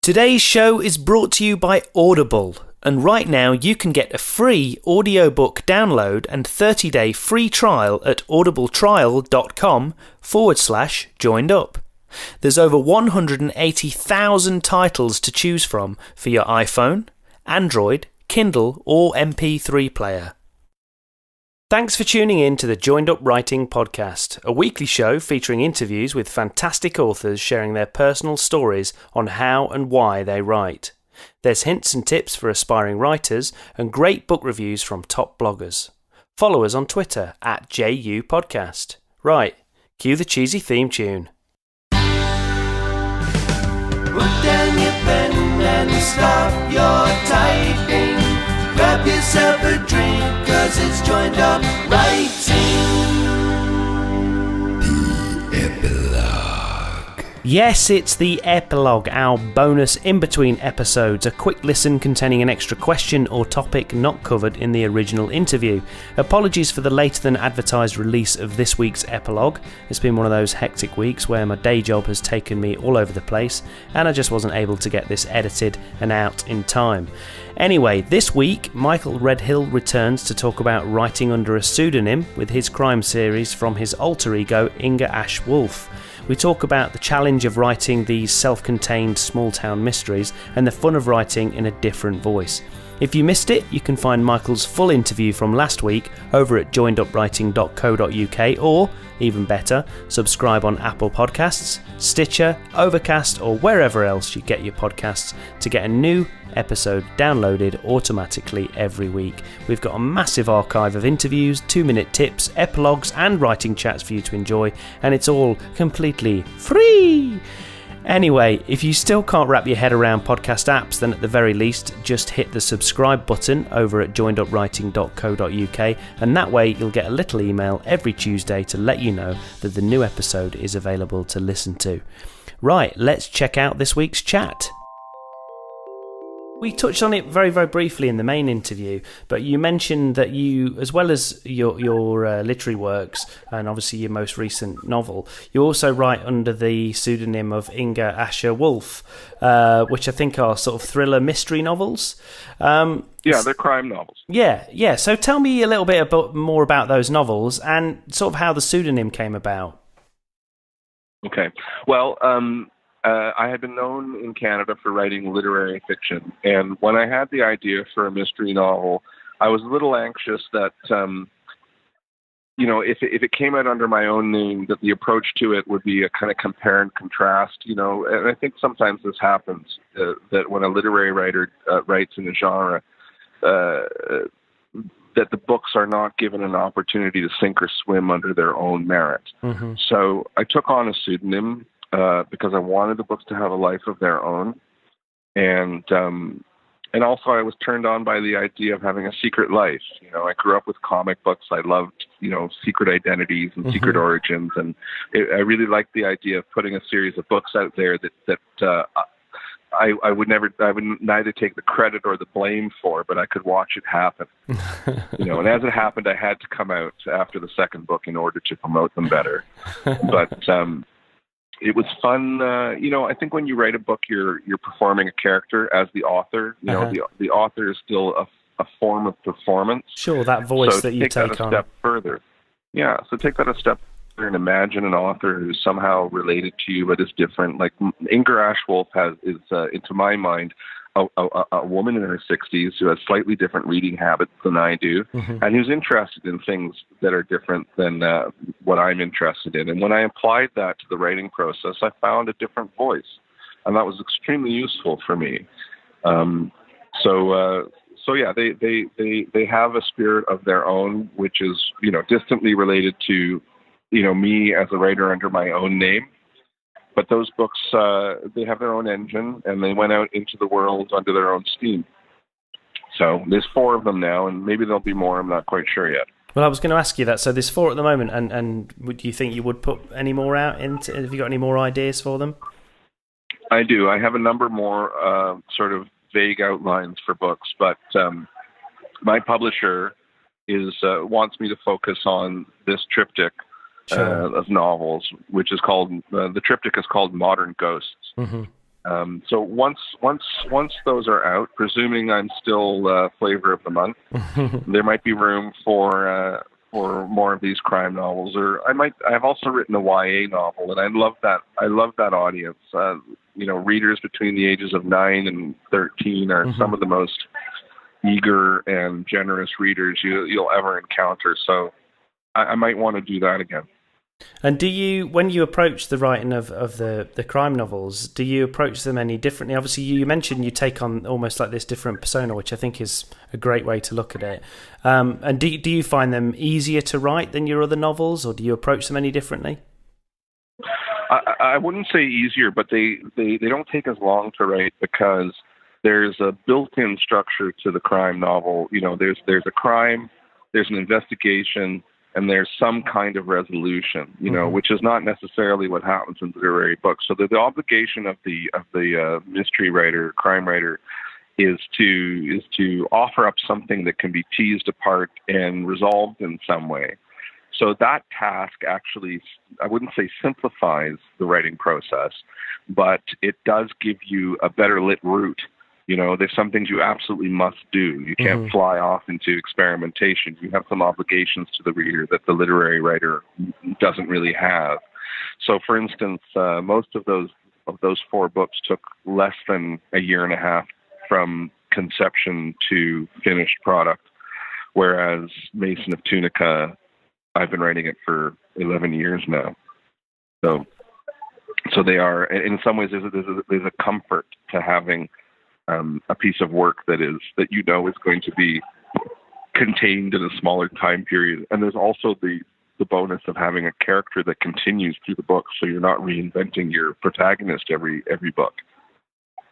Today's show is brought to you by Audible, and right now you can get a free audiobook download and 30-day free trial at audibletrial.com/joined-up. There's over 180,000 titles to choose from for your iPhone, Android, Kindle or MP3 player. Thanks for tuning in to the Joined Up Writing Podcast, a weekly show featuring interviews with fantastic authors sharing their personal stories on how and why they write. There's hints and tips for aspiring writers and great book reviews from top bloggers. Follow us on Twitter at JU Podcast. Right, cue the cheesy theme tune. Put down your pen and stop your typing. Grab yourself a drink, 'cause it's Joined Up Writing. The Epilogue. Yes, it's the Epilogue, our bonus in-between episodes, a quick listen containing an extra question or topic not covered in the original interview. Apologies for the later than advertised release of this week's Epilogue. It's been one of those hectic weeks where my day job has taken me all over the place and I just wasn't able to get this edited and out in time. Anyway, this week, Micahel Redhill returns to talk about writing under a pseudonym with his crime series from his alter ego Inga Ash Wolf. We talk about the challenge of writing these self-contained small-town mysteries and the fun of writing in a different voice. If you missed it, you can find Michael's full interview from last week over at joinedupwriting.co.uk or, even better, subscribe on Apple Podcasts, Stitcher, Overcast or wherever else you get your podcasts to get a new episode downloaded automatically every week. We've got a massive archive of interviews, 2-minute tips, epilogues and writing chats for you to enjoy, and it's all completely free! Anyway, if you still can't wrap your head around podcast apps, then at the very least, just hit the subscribe button over at joinedupwriting.co.uk, and that way you'll get a little email every Tuesday to let you know that the new episode is available to listen to. Right, let's check out this week's chat. We touched on it very, very briefly in the main interview, but you mentioned that you, as well as your literary works and obviously your most recent novel, you also write under the pseudonym of Inga Asher Wolf, which I think are sort of thriller mystery novels. Yeah, they're crime novels. Yeah. So tell me a little bit more about those novels and sort of how the pseudonym came about. Okay. Well, I had been known in Canada for writing literary fiction, and when I had the idea for a mystery novel, I was a little anxious that, if it came out under my own name, that the approach to it would be a kind of compare and contrast, and I think sometimes this happens, that when a literary writer writes in a genre, that the books are not given an opportunity to sink or swim under their own merit. Mm-hmm. So I took on a pseudonym, because I wanted the books to have a life of their own, and also I was turned on by the idea of having a secret life. I grew up with comic books. I loved, secret identities and secret origins, and I really liked the idea of putting a series of books out there that I would neither take the credit or the blame for, but I could watch it happen. And as it happened, I had to come out after the second book in order to promote them better. But it was fun. I think when you write a book, you're performing a character as the author. The author is still a form of performance. Sure, that voice that you take on. Take that a step further. Yeah, so take that a step further and imagine an author who's somehow related to you but is different. Like Inga Ash Wolf is into my mind, a woman in her 60s who has slightly different reading habits than I do, and who's interested in things that are different than what I'm interested in. And when I applied that to the writing process, I found a different voice, and that was extremely useful for me. So yeah, they have a spirit of their own, which is distantly related to me as a writer under my own name. But those books, they have their own engine, and they went out into the world under their own steam. So there's 4 of them now, and maybe there'll be more. I'm not quite sure yet. Well, I was going to ask you that. So there's 4 at the moment, and would you think you would put any more out? Have you got any more ideas for them? I do. I have a number more sort of vague outlines for books, but my publisher wants me to focus on this triptych. Sure. Of novels, which is called the triptych is called Modern Ghosts, So once those are out, presuming I'm still flavor of the month, there might be room for more of these crime novels. Or I've also written a YA novel, and I love that audience. Readers between the ages of 9 and 13 are some of the most eager and generous readers you'll ever encounter. So I might want to do that again. And do you, when you approach the writing of the crime novels, do you approach them any differently? Obviously, you mentioned you take on almost like this different persona, which I think is a great way to look at it. And do you find them easier to write than your other novels, or do you approach them any differently? I wouldn't say easier, but they don't take as long to write because there's a built-in structure to the crime novel. There's a crime, there's an investigation, and there's some kind of resolution, which is not necessarily what happens in literary books. So the obligation of the mystery writer, crime writer, is to offer up something that can be teased apart and resolved in some way. So that task actually, I wouldn't say simplifies the writing process, but it does give you a better lit route. There's some things you absolutely must do. You can't fly off into experimentation. You have some obligations to the reader that the literary writer doesn't really have. So, for instance, most of those 4 books took less than a year and a half from conception to finished product, whereas Mason of Tunica, I've been writing it for 11 years now. So they are, in some ways, there's a comfort to having a piece of work that is going to be contained in a smaller time period. And there's also the bonus of having a character that continues through the book, so you're not reinventing your protagonist every book.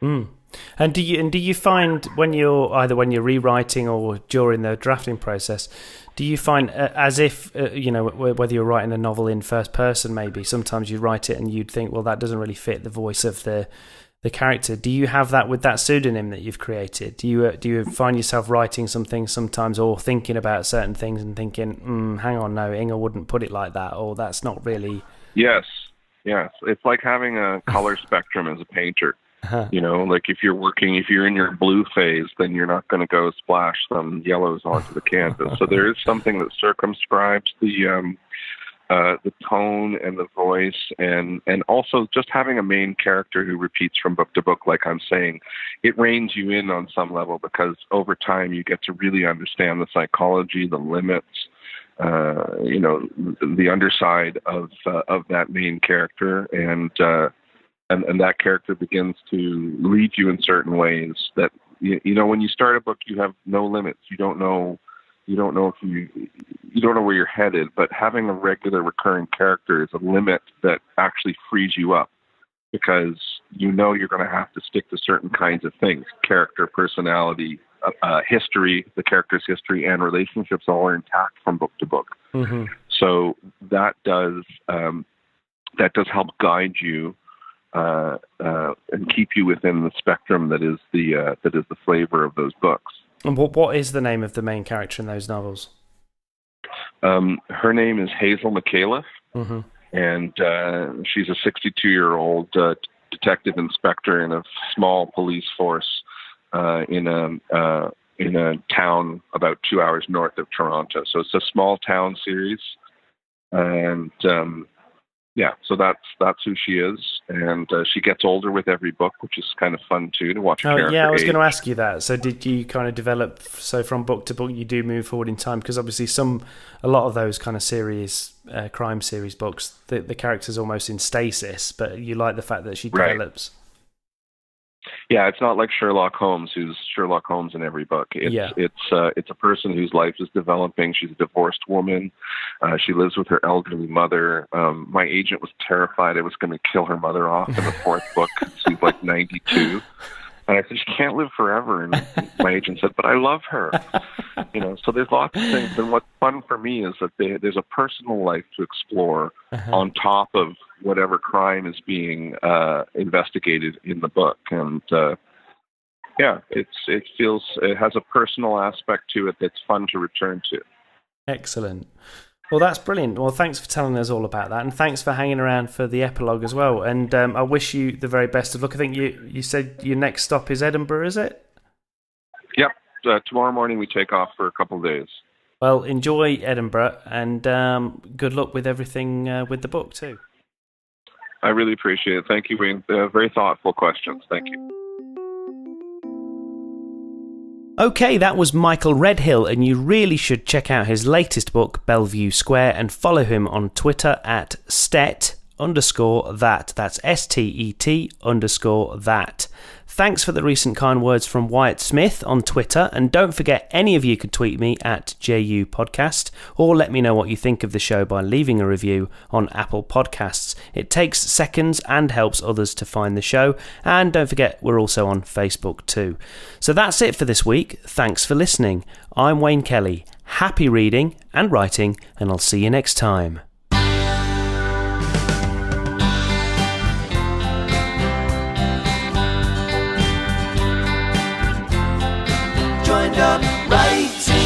And do you find when you're rewriting or during the drafting process, do you find as if whether you're writing a novel in first person, maybe sometimes you write it and you'd think, well, that doesn't really fit the voice of the character. Do you have that with that pseudonym that you've created? Do you find yourself writing some things sometimes, or thinking about certain things and thinking, hang on, no, Inga wouldn't put it like that, or that's not really... Yes. It's like having a color spectrum as a painter. Like if you're in your blue phase, then you're not going to go splash some yellows onto the canvas. So there is something that circumscribes the tone and the voice, and also just having a main character who repeats from book to book, like I'm saying, it reins you in on some level, because over time you get to really understand the psychology, the limits, the underside of that main character, and that character begins to lead you in certain ways that, when you start a book, you have no limits. You don't know where you're headed, but having a regular recurring character is a limit that actually frees you up, because you're going to have to stick to certain kinds of things: character, personality, history, the character's history, and relationships all are intact from book to book. So that does help guide you and keep you within the spectrum that is the flavor of those books. And what is the name of the main character in those novels? Her name is Hazel Micahel, and she's a 62-year-old detective inspector in a small police force in a town about 2 hours north of Toronto. So it's a small town series, and so that's who she is, and she gets older with every book, which is kind of fun too, to watch her character I was age. going to ask you that. So did you kind of develop, so from book to book you do move forward in time? Because obviously a lot of those kind of series, crime series books, the character's almost in stasis, but you like the fact that she develops. Right. Yeah, it's not like Sherlock Holmes, who's Sherlock Holmes in every book. It's a person whose life is developing. She's a divorced woman. She lives with her elderly mother. My agent was terrified I was going to kill her mother off in the 4th book. She's like 92. And I said, she can't live forever. And my agent said, but I love her. So there's lots of things. And what's fun for me is that there's a personal life to explore on top of whatever crime is being investigated in the book. And it has a personal aspect to it that's fun to return to. Excellent. Well, that's brilliant. Well, thanks for telling us all about that, and thanks for hanging around for the epilogue as well. And I wish you the very best of luck. I think you said your next stop is Edinburgh, is it? Yep. Tomorrow morning we take off for a couple of days. Well, enjoy Edinburgh, and good luck with everything with the book too. I really appreciate it. Thank you, Wayne. Very thoughtful questions. Thank you. Okay, that was Micahel Redhill, and you really should check out his latest book, Bellevue Square, and follow him on Twitter at stet_that. That's STET_that. Thanks for the recent kind words from Wyatt Smith on Twitter, and don't forget any of you could tweet me at JU Podcast, or let me know what you think of the show by leaving a review on Apple Podcasts. It takes seconds and helps others to find the show, and don't forget we're also on Facebook too. So that's it for this week. Thanks for listening. I'm Wayne Kelly. Happy reading and writing, and I'll see you next time. Joined up writing.